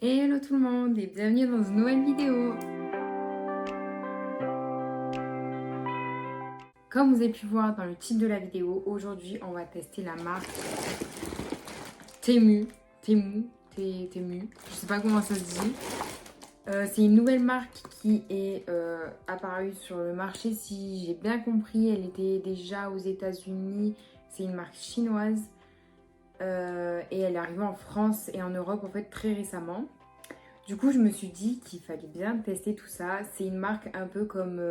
Hello tout le monde et bienvenue dans une nouvelle vidéo. Comme vous avez pu voir dans le titre de la vidéo, aujourd'hui on va tester la marque Temu, je sais pas comment ça se dit. C'est une nouvelle marque qui est apparue sur le marché. Si j'ai bien compris, elle était déjà aux États-Unis. C'est une marque chinoise et elle est arrivée en France et en Europe en fait très récemment. Du coup, je me suis dit qu'il fallait bien tester tout ça. C'est une marque un peu comme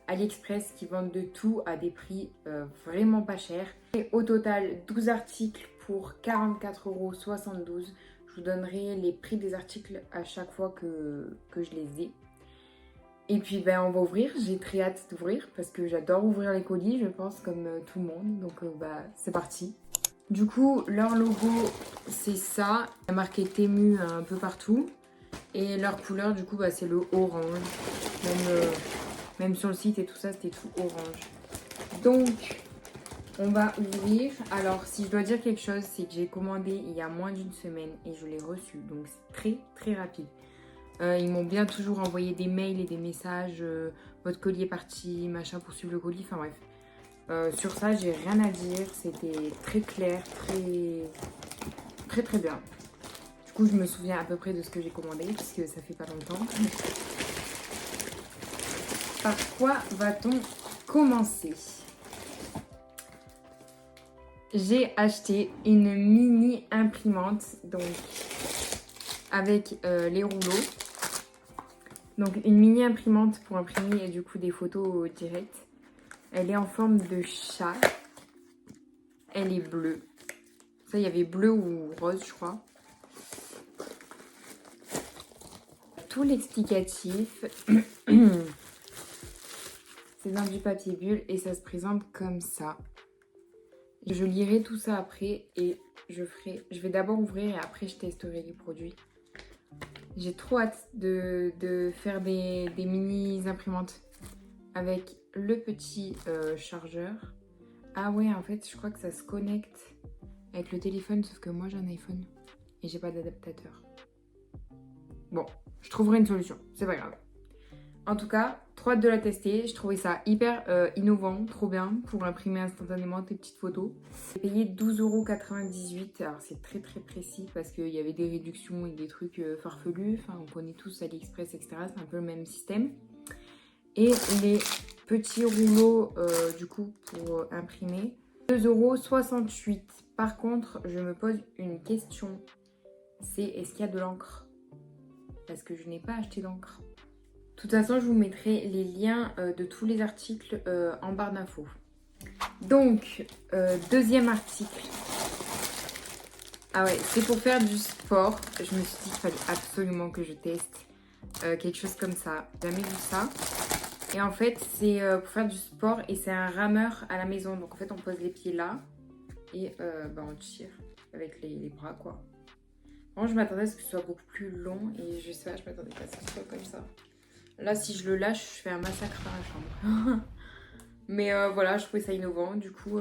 AliExpress qui vendent de tout à des prix vraiment pas chers. Et au total, 12 articles pour 44,72 €. Je vous donnerai les prix des articles à chaque fois que je les ai. Et puis, ben, on va ouvrir. J'ai très hâte d'ouvrir parce que j'adore ouvrir les colis, je pense, comme tout le monde. Donc, bah, c'est parti. Du coup, leur logo, c'est ça. Il y a marqué Temu un peu partout. Et leur couleur, du coup, bah, c'est le orange. Même sur le site et tout ça, c'était tout orange. Donc, on va ouvrir. Alors, si je dois dire quelque chose, c'est que j'ai commandé il y a moins d'une semaine et je l'ai reçu. Donc, c'est très, très rapide. Ils m'ont bien toujours envoyé des mails et des messages. Votre colis est parti, machin, pour suivre le colis. Enfin, bref. Sur ça, j'ai rien à dire. C'était très clair, très, très bien. Du coup, je me souviens à peu près de ce que j'ai commandé, puisque ça fait pas longtemps. Par quoi va-t-on commencer? J'ai acheté une mini imprimante, donc avec les rouleaux. Donc une mini imprimante pour imprimer du coup des photos directes. Elle est en forme de chat. Elle est bleue. Ça, il y avait bleu ou rose, je crois. Tout l'explicatif. C'est dans du papier bulle et ça se présente comme ça. Je lirai tout ça après et je vais d'abord ouvrir et après je testerai les produits. J'ai trop hâte de faire des mini imprimantes avec le petit chargeur. Ah ouais, en fait, je crois que ça se connecte avec le téléphone, sauf que moi j'ai un iPhone et j'ai pas d'adaptateur. Bon, je trouverai une solution, c'est pas grave. En tout cas, trop hâte de la tester. Je trouvais ça hyper innovant, trop bien pour imprimer instantanément tes petites photos. J'ai payé 12,98 €. Alors c'est très très précis parce qu'il y avait des réductions et des trucs farfelus. Enfin, on connaît tous AliExpress, etc. C'est un peu le même système. Et les petits rouleaux du coup pour imprimer, 2,68 €. Par contre, je me pose une question. C'est est-ce qu'il y a de l'encre? Parce que je n'ai pas acheté d'encre. De toute façon, je vous mettrai les liens de tous les articles en barre d'infos. Donc, deuxième article. Ah ouais, c'est pour faire du sport. Je me suis dit qu'il fallait absolument que je teste quelque chose comme ça. J'ai jamais vu ça. Et en fait, c'est pour faire du sport et c'est un rameur à la maison. Donc en fait, on pose les pieds là et bah, on tire avec les bras, quoi. Moi, je m'attendais à ce que ce soit beaucoup plus long et je sais pas, je m'attendais pas à ce que ce soit comme ça. Là, si je le lâche, je fais un massacre dans la chambre. Mais voilà, je trouvais ça innovant. Du coup,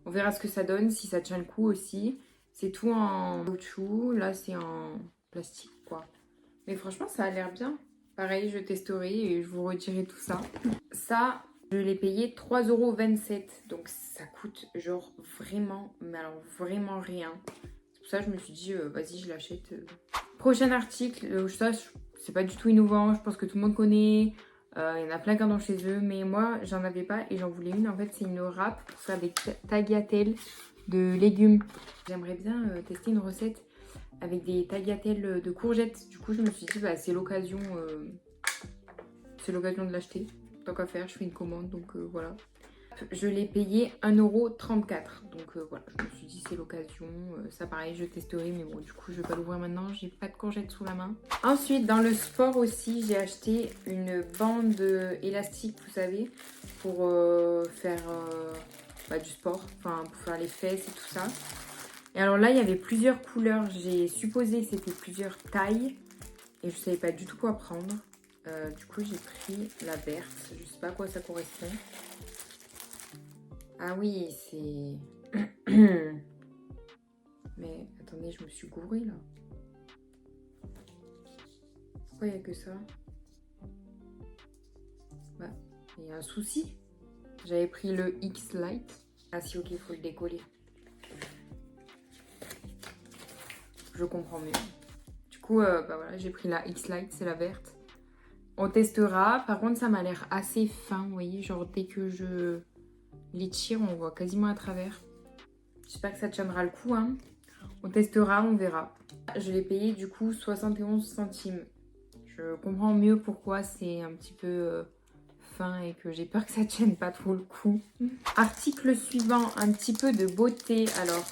on verra ce que ça donne, si ça tient le coup aussi. C'est tout en caoutchouc. Là, c'est en plastique, quoi. Mais franchement, ça a l'air bien. Pareil, je testerai et je vous redirai tout ça. Ça, je l'ai payé 3,27 €. Donc, ça coûte genre vraiment, mais alors vraiment rien. C'est pour ça que je me suis dit, vas-y, je l'achète. Prochain article, ça, c'est pas du tout innovant. Je pense que tout le monde connaît. Il y en a plein qui en ont chez eux. Mais moi, j'en avais pas et j'en voulais une. En fait, c'est une râpe pour faire des tagliatelles de légumes. J'aimerais bien tester une recette avec des tagliatelles de courgettes. Du coup, je me suis dit, bah, c'est l'occasion de l'acheter. Tant qu'à faire, je fais une commande. Donc voilà. Je l'ai payé 1,34 €. Donc voilà, je me suis dit c'est l'occasion. Ça pareil, je testerai. Mais bon, du coup, je vais pas l'ouvrir maintenant. J'ai pas de courgettes sous la main. Ensuite, dans le sport aussi, j'ai acheté une bande élastique, vous savez, pour faire bah, du sport. Enfin, pour faire les fesses et tout ça. Et alors là, il y avait plusieurs couleurs. J'ai supposé que c'était plusieurs tailles. Et je savais pas du tout quoi prendre. Du coup, j'ai pris la verte. Je sais pas à quoi ça correspond. Ah oui, c'est... Mais attendez, je me suis gourée là. Pourquoi il n'y a que ça? Bah, il y a un souci. J'avais pris le X Lite. Ah si, ok, il faut le décoller. Je comprends mieux. Du coup, bah voilà, j'ai pris la X Lite, c'est la verte. On testera. Par contre, ça m'a l'air assez fin, vous voyez. Genre, dès que je l'étire, on voit quasiment à travers. J'espère que ça tiendra le coup, hein. On testera, on verra. Je l'ai payé du coup 71 centimes. Je comprends mieux pourquoi c'est un petit peu fin et que j'ai peur que ça tienne pas trop le coup. Article suivant, un petit peu de beauté. Alors,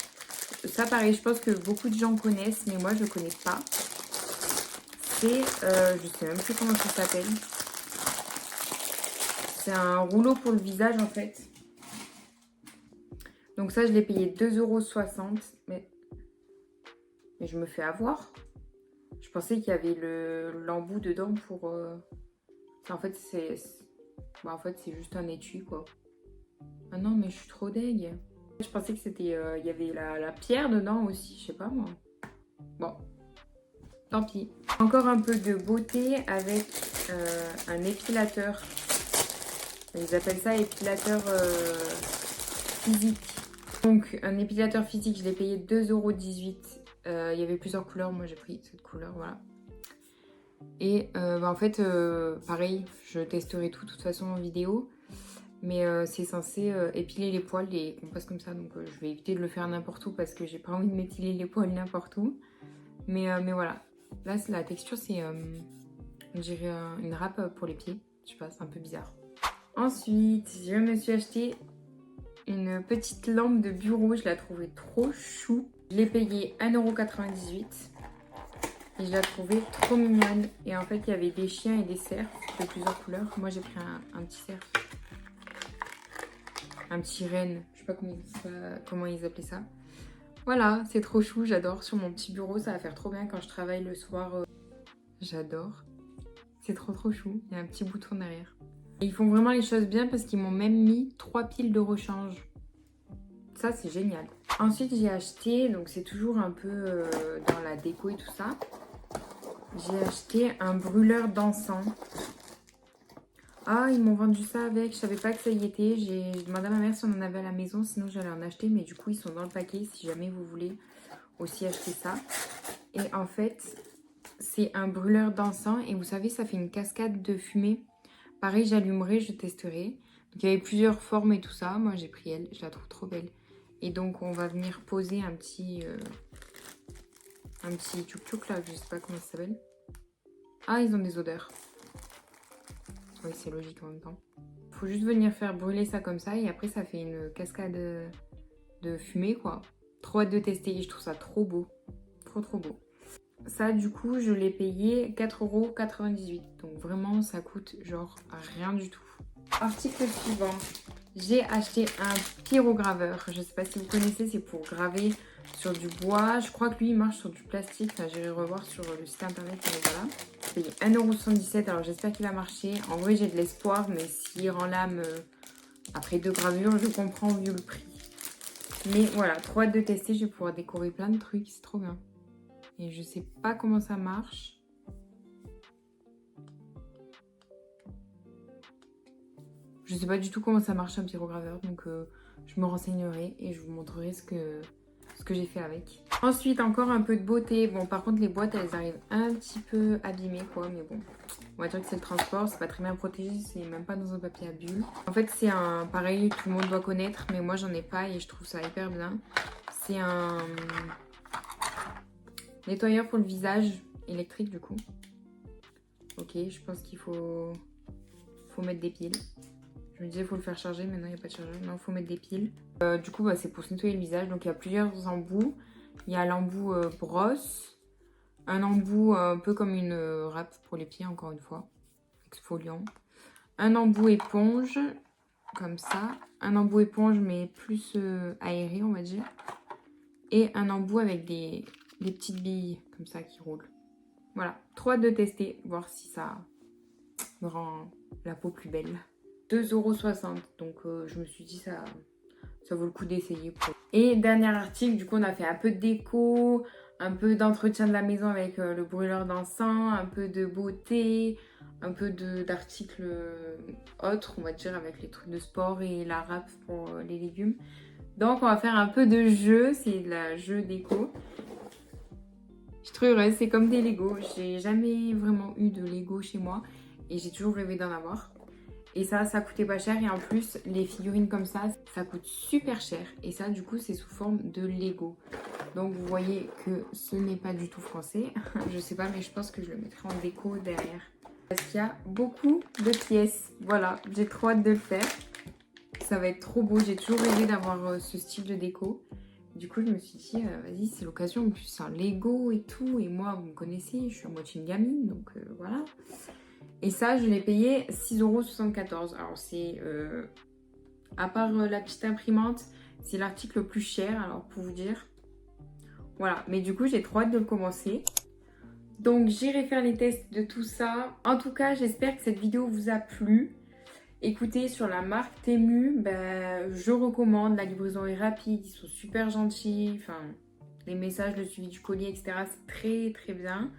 ça pareil, je pense que beaucoup de gens connaissent, mais moi je connais pas. C'est, je sais même plus comment ça s'appelle. C'est un rouleau pour le visage en fait. Donc ça, je l'ai payé 2,60 €. Mais je me fais avoir. Je pensais qu'il y avait l'embout dedans pour... En fait, c'est juste un étui, quoi. Ah non, mais je suis trop deg. Je pensais que c'était... il y avait la pierre dedans aussi, je sais pas moi. Bon, tant pis. Encore un peu de beauté avec un épilateur. Ils appellent ça épilateur physique. Donc, un épilateur physique, je l'ai payé 2,18 €. Il y avait plusieurs couleurs, moi j'ai pris cette couleur, voilà. Et en fait, pareil, je testerai tout de toute façon en vidéo. Mais c'est censé épiler les poils et qu'on passe comme ça. Donc je vais éviter de le faire n'importe où parce que j'ai pas envie de m'épiler les poils n'importe où. Mais voilà. Là, la texture, c'est, on dirait une râpe pour les pieds. Je sais pas, c'est un peu bizarre. Ensuite, je me suis acheté une petite lampe de bureau. Je la trouvais trop chou. Je l'ai payée 1,98 €. Et je la trouvais trop mignonne. Et en fait, il y avait des chiens et des cerfs de plusieurs couleurs. Moi, j'ai pris un petit cerf. Un petit renne. Je sais pas comment ils appelaient ça. Voilà, c'est trop chou. J'adore. Sur mon petit bureau, ça va faire trop bien quand je travaille le soir. J'adore. C'est trop chou. Il y a un petit bouton derrière. Et ils font vraiment les choses bien parce qu'ils m'ont même mis 3 piles de rechange. Ça, c'est génial. Ensuite, j'ai acheté, donc c'est toujours un peu dans la déco et tout ça. J'ai acheté un brûleur d'encens. Ah, ils m'ont vendu ça avec. Je savais pas que ça y était. J'ai demandé à ma mère si on en avait à la maison. Sinon, j'allais en acheter. Mais du coup, ils sont dans le paquet si jamais vous voulez aussi acheter ça. Et en fait, c'est un brûleur d'encens. Et vous savez, ça fait une cascade de fumée. Pareil, j'allumerai, je testerai. Donc, il y avait plusieurs formes et tout ça. Moi, j'ai pris elle. Je la trouve trop belle. Et donc, on va venir poser un petit tchouk-tchouk là. Je sais pas comment ça s'appelle. Ah, ils ont des odeurs. Oui, c'est logique en même temps. Faut juste venir faire brûler ça comme ça et après ça fait une cascade de fumée quoi. Trop hâte de tester, je trouve ça trop beau. Trop beau. Ça du coup je l'ai payé 4,98 €. Donc vraiment ça coûte genre rien du tout. Article suivant. J'ai acheté un pyrograveur. Je sais pas si vous connaissez, c'est pour graver sur du bois. Je crois que lui il marche sur du plastique. Enfin, j'irai revoir sur le site internet. Mais voilà. J'ai payé 1,77 €. Alors j'espère qu'il va marcher. En vrai j'ai de l'espoir. Mais s'il rend l'âme après 2 gravures, je comprends vu le prix. Mais voilà, trop hâte de tester. Je vais pouvoir décorer plein de trucs. C'est trop bien. Et je sais pas comment ça marche. Je sais pas du tout comment ça marche un pyrograveur, donc je me renseignerai et je vous montrerai ce que j'ai fait avec. Ensuite, encore un peu de beauté. Bon, par contre, les boîtes, elles arrivent un petit peu abîmées, quoi, mais bon. On va dire que c'est le transport, c'est pas très bien protégé, c'est même pas dans un papier à bulles. En fait, c'est un, pareil, tout le monde doit connaître, mais moi, j'en ai pas et je trouve ça hyper bien. C'est un nettoyeur pour le visage électrique, du coup. Ok, je pense qu'il faut mettre des piles. Je me disais, il faut le faire charger, mais non, il n'y a pas de chargeur. Non, il faut mettre des piles. Du coup, c'est pour se nettoyer le visage. Donc, il y a plusieurs embouts. Il y a l'embout brosse. Un embout un peu comme une râpe pour les pieds, encore une fois. Exfoliant. Un embout éponge, comme ça. Un embout éponge, mais plus aéré, on va dire. Et un embout avec des petites billes, comme ça, qui roulent. Voilà. Trop hâte de tester, voir si ça me rend la peau plus belle. 2,60 €. Donc je me suis dit ça vaut le coup d'essayer. Et dernier article, du coup on a fait un peu de déco, un peu d'entretien de la maison avec le brûleur d'encens, un peu de beauté, un peu d'articles autres, on va dire, avec les trucs de sport et la râpe pour les légumes. Donc on va faire un peu de jeu, c'est de la jeu déco. Je suis trop heureuse, c'est comme des Lego. J'ai jamais vraiment eu de Lego chez moi et j'ai toujours rêvé d'en avoir. Et ça coûtait pas cher et en plus les figurines comme ça coûte super cher. Et ça du coup c'est sous forme de Lego. Donc vous voyez que ce n'est pas du tout français. Je sais pas mais je pense que je le mettrai en déco derrière. Parce qu'il y a beaucoup de pièces. Voilà, j'ai trop hâte de le faire. Ça va être trop beau. J'ai toujours rêvé d'avoir ce style de déco. Du coup, je me suis dit, vas-y, c'est l'occasion. En plus, c'est un Lego et tout. Et moi, vous me connaissez, je suis à moitié une gamine. Donc voilà. Et ça, je l'ai payé 6,74 €. Alors, c'est, à part la petite imprimante, c'est l'article le plus cher. Alors, pour vous dire. Voilà. Mais du coup, j'ai trop hâte de le commencer. Donc, j'irai faire les tests de tout ça. En tout cas, j'espère que cette vidéo vous a plu. Écoutez, sur la marque Temu, ben, je recommande. La livraison est rapide, ils sont super gentils. Enfin, les messages, le suivi du colis, etc. C'est très très bien.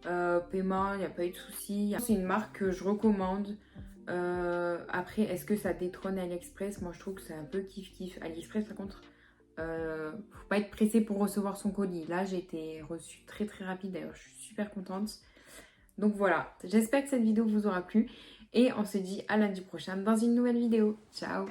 Paiement, il n'y a pas eu de souci. C'est une marque que je recommande. Après, est-ce que ça détrône AliExpress? Moi, je trouve que c'est un peu kiff-kiff. AliExpress, par contre, faut pas être pressé pour recevoir son colis. Là, j'ai été reçue très très rapide. D'ailleurs, je suis super contente. Donc voilà, j'espère que cette vidéo vous aura plu. Et on se dit à lundi prochain dans une nouvelle vidéo. Ciao!